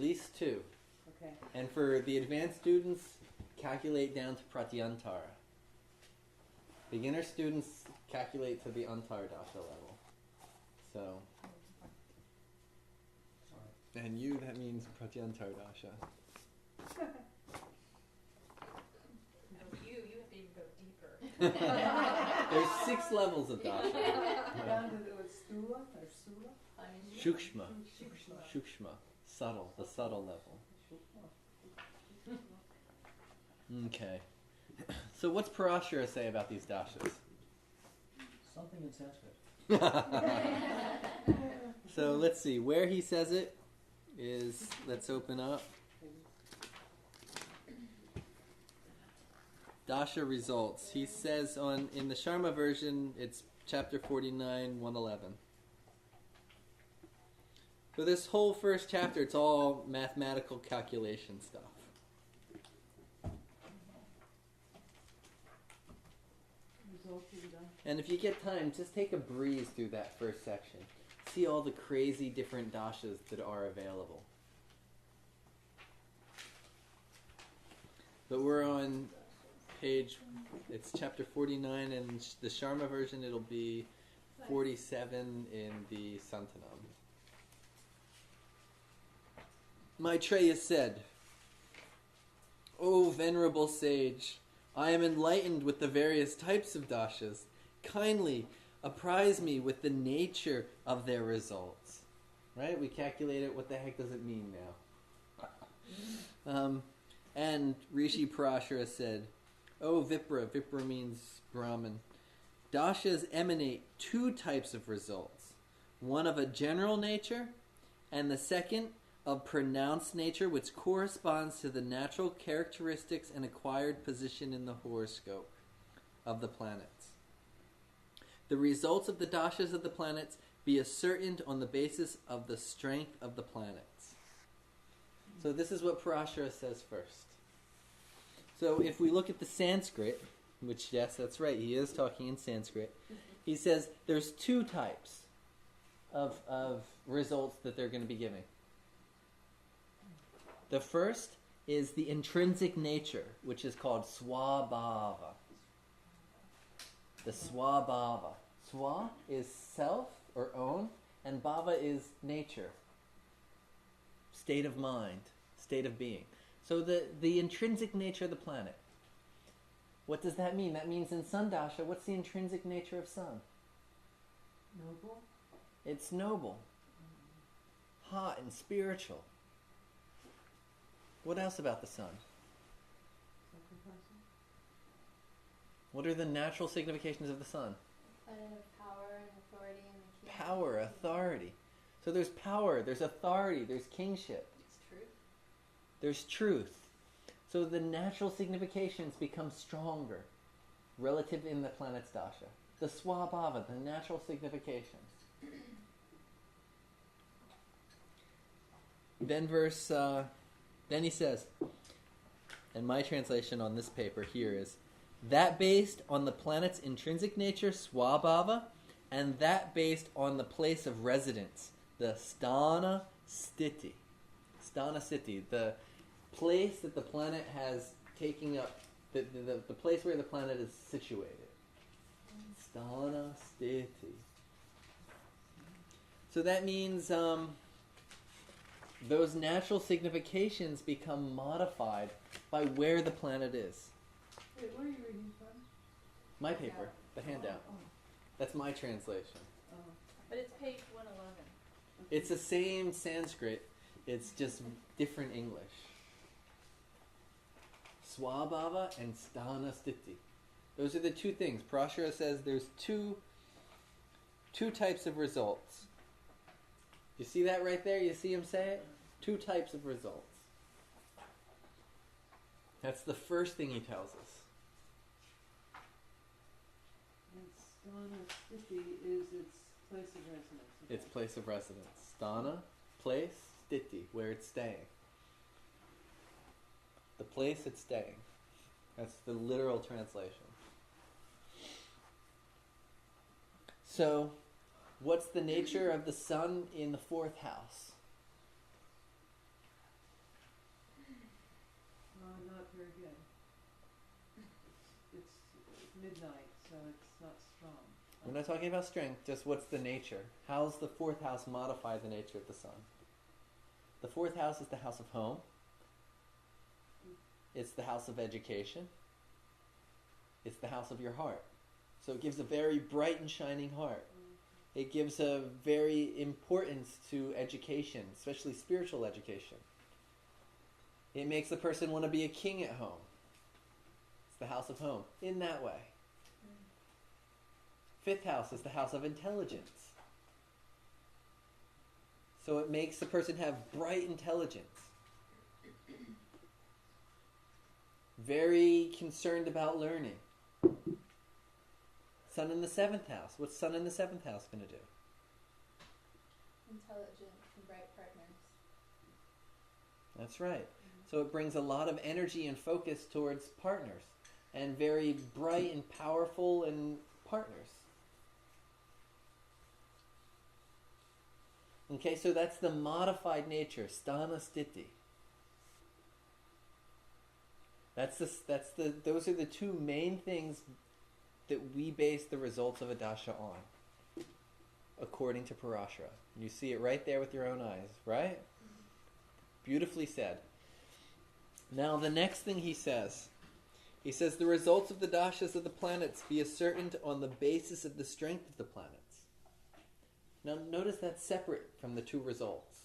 least 2. Okay. And for the advanced students, calculate down to pratyantara. Beginner students calculate to the Antara Daśā level. So, and you, that means pratyantara Daśā. You have to even go deeper. There's 6 levels of Daśā. Down to Stula or Sula? Shukshma. Shukshma. Subtle. The subtle level. Okay. So what's Parashara say about these dashas? Something in Sanskrit. So let's see. Where he says it is, let's open up. Dasha results. He says in the Sharma version, it's chapter 49, 111. So this whole first chapter, it's all mathematical calculation stuff. And if you get time, just take a breeze through that first section. See all the crazy different dashas that are available. But we're on page, it's chapter 49, and the Sharma version, it'll be 47 in the Santanam. Maitreya said, "O venerable sage, I am enlightened with the various types of dashas. Kindly apprise me with the nature of their results." Right? We calculated what the heck does it mean now. And Rishi Parashara said, "O Vipra," Vipra means Brahman, "dashas emanate 2 types of results. One of a general nature, and the second of pronounced nature, which corresponds to the natural characteristics and acquired position in the horoscope of the planets. The results of the dashas of the planets be ascertained on the basis of the strength of the planets." So this is what Parashara says first. So if we look at the Sanskrit, which, yes, that's right, he is talking in Sanskrit, he says there's 2 types of results that they're going to be giving. The first is the intrinsic nature, which is called swabhava. The swabhava. Swa is self or own, and bhava is nature, state of mind, state of being. So the intrinsic nature of the planet. What does that mean? That means in Sun Dasha, what's the intrinsic nature of Sun? Noble. It's noble, hot and spiritual. What else about the sun? What are the natural significations of the sun? Power and authority and the king. Power, authority. So there's power, there's authority, there's kingship. It's truth. There's truth. So the natural significations become stronger relative in the planet's dasha. The swabhava, the natural significations. Then he says, and my translation on this paper here is, that based on the planet's intrinsic nature, swabhava, and that based on the place of residence, the sthana sthiti. Sthana sthiti, the place that the planet has taken up, the place where the planet is situated. Sthana sthiti. So that means those natural significations become modified by where the planet is. Wait, where are you reading from? My paper, the handout. Oh. That's my translation. Oh. But it's page 111. It's the same Sanskrit, it's just different English. Swabhava and sthana sthiti. Those are the 2 things. Parashara says there's two types of results. You see that right there? You see him say it? 2 types of results. That's the first thing he tells us. And Sthana Sthiti is its place of residence. Okay. Its place of residence. Sthana, place, sthiti, where it's staying. The place it's staying. That's the literal translation. So, what's the nature of the sun in the 4th house? midnight, so it's not strong. We're not talking about strength, just what's the nature. How's the fourth house modify the nature of the sun? The fourth house is the house of home. It's the house of education. It's the house of your heart. So it gives a very bright and shining heart. It gives a very importance to education, especially spiritual education. It makes the person want to be a king at home. It's the house of home, in that way. Fifth house is the house of intelligence. So it makes the person have bright intelligence. Very concerned about learning. Sun in the seventh house. What's sun in the seventh house going to do? Intelligent and bright partners. That's right. So it brings a lot of energy and focus towards partners. And very bright and powerful and partners. Okay, so that's the modified nature, sthana sthiti. Those are the two main things that we base the results of a dasha on, according to Parashara. You see it right there with your own eyes, right? Beautifully said. Now the next thing he says the results of the dashas of the planets be ascertained on the basis of the strength of the planets. Now notice that's separate from the two results.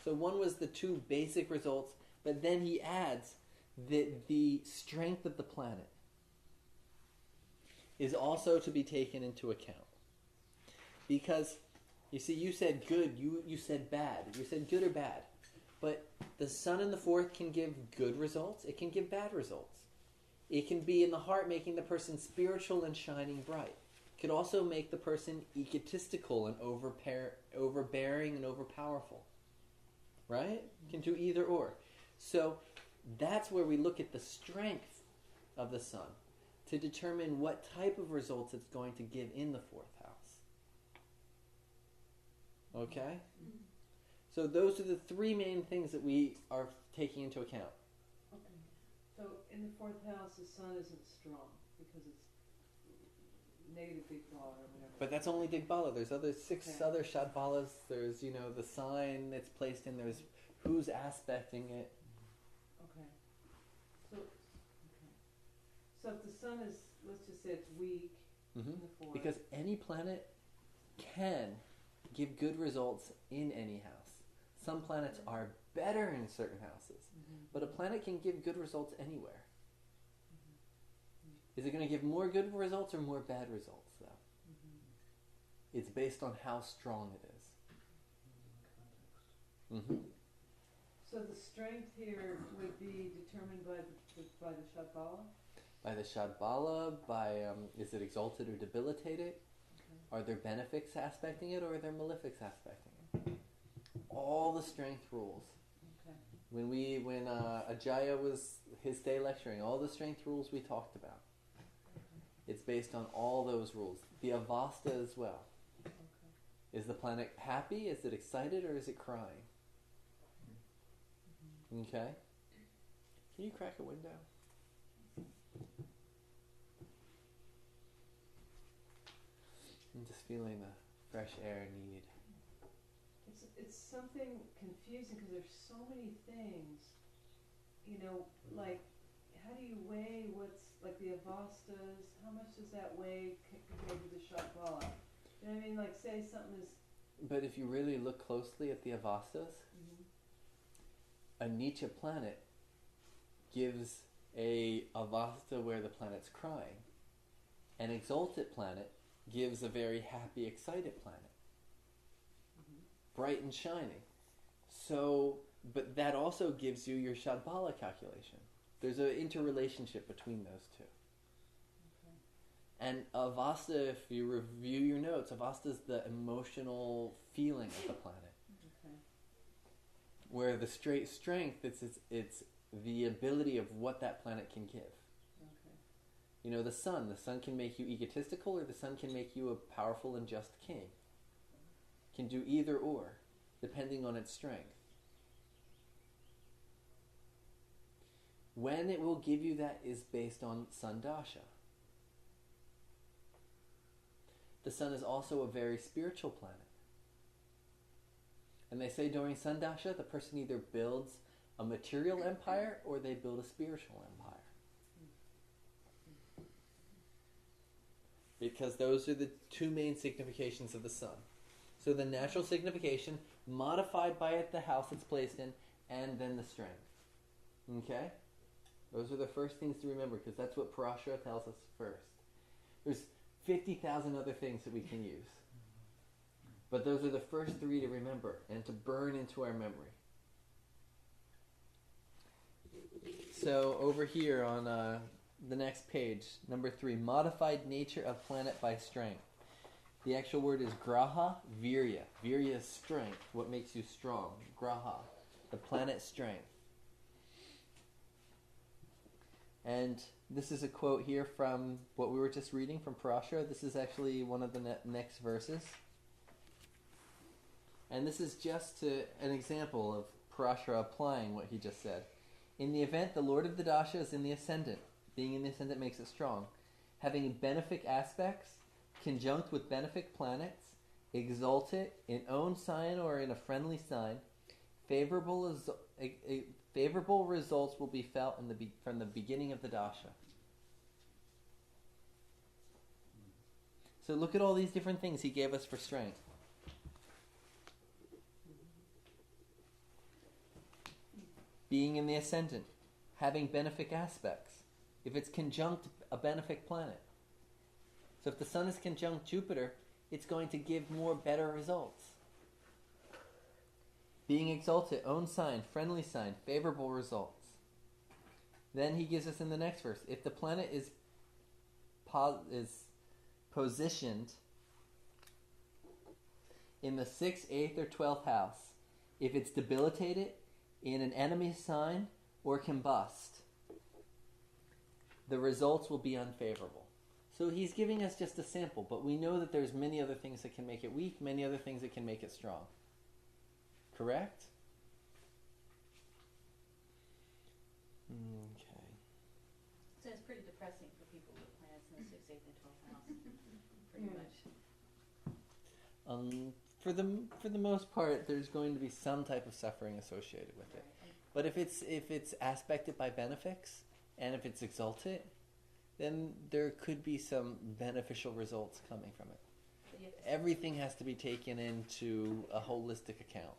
So one was the two basic results, but then he adds that the strength of the planet is also to be taken into account. Because, you see, you said good, you said bad. You said good or bad. But the sun in the fourth can give good results. It can give bad results. It can be in the heart, making the person spiritual and shining bright. It could also make the person egotistical and overbearing and overpowerful. Right? It can do either or. So that's where we look at the strength of the sun to determine what type of results it's going to give in the fourth house. Okay? So those are the three main things that we are taking into account. Okay. So in the fourth house, the sun isn't strong because it's negative digbala or whatever. But that's only digbala. There's six other shadbalas. There's, the sign that's placed in. There's who's aspecting it. Okay. So if the sun is, let's just say it's weak in the fourth. Because any planet can give good results in any house. Some planets are better in certain houses, but a planet can give good results anywhere. Is it going to give more good results or more bad results, though? It's based on how strong it is. So the strength here would be determined by the shadbala? By the shadbala, is it exalted or debilitated? Are there benefics aspecting it or are there malefics aspecting it? All the strength rules. Okay. When Ajaya was his day lecturing, all the strength rules we talked about. It's based on all those rules. The avasta as well. Is the planet happy? Is it excited or is it crying? Okay. Can you crack a window? I'm just feeling the fresh air need. It's something confusing because there's so many things, like how do you weigh what's like the avastas? How much does that weigh compared to the shadbala? You know what I mean? Like say something is. But if you really look closely at the avastas, a Nietzsche planet gives a avasta where the planet's crying. An exalted planet gives a very happy, excited planet. Bright and shining. So, but that also gives you your shadbala calculation. There's an interrelationship between those two. And avasta, if you review your notes, avasta is the emotional feeling of the planet. Where the straight strength, it's the ability of what that planet can give. The sun can make you egotistical, or the sun can make you a powerful and just king. Can do either or, depending on its strength. When it will give you that is based on sun dasha. the sun is also a very spiritual planet. And they say during Sun Dasha, the person either builds a material empire or they build a spiritual empire. Because those are the two main significations of the sun. So the natural signification, modified by it the house it's placed in, and then the strength. Okay? Those are the first things to remember, because that's what Parashara tells us first. There's 50,000 other things that we can use. But those are the first three to remember and to burn into our memory. So over here on the next page, number 3, modified nature of planet by strength. The actual word is graha virya. Virya is strength, what makes you strong. Graha, the planet's strength. And this is a quote here from what we were just reading from Parashara. This is actually one of the next verses. And this is just an example of Parashara applying what he just said. In the event the Lord of the Dasha is in the ascendant, being in the ascendant makes it strong, having benefic aspects, conjunct with benefic planets, exalted in own sign or in a friendly sign, favorable results will be felt from the beginning of the Dasha. So look at all these different things he gave us for strength. Being in the ascendant, having benefic aspects. If it's conjunct a benefic planet. So if the sun is conjunct Jupiter, it's going to give more better results. Being exalted, own sign, friendly sign, favorable results. Then he gives us in the next verse, if the planet is positioned in the 6th, 8th, or 12th house, if it's debilitated in an enemy sign or combust, the results will be unfavorable. So he's giving us just a sample, but we know that there's many other things that can make it weak, many other things that can make it strong. Correct? Okay. So it's pretty depressing for people with planets in the 6th, 8th, and 12th house. Pretty much. For the most part, there's going to be some type of suffering associated with it. Right. But if it's aspected by benefics, and if it's exalted, then there could be some beneficial results coming from it. But you have to Everything has to be taken into a holistic account.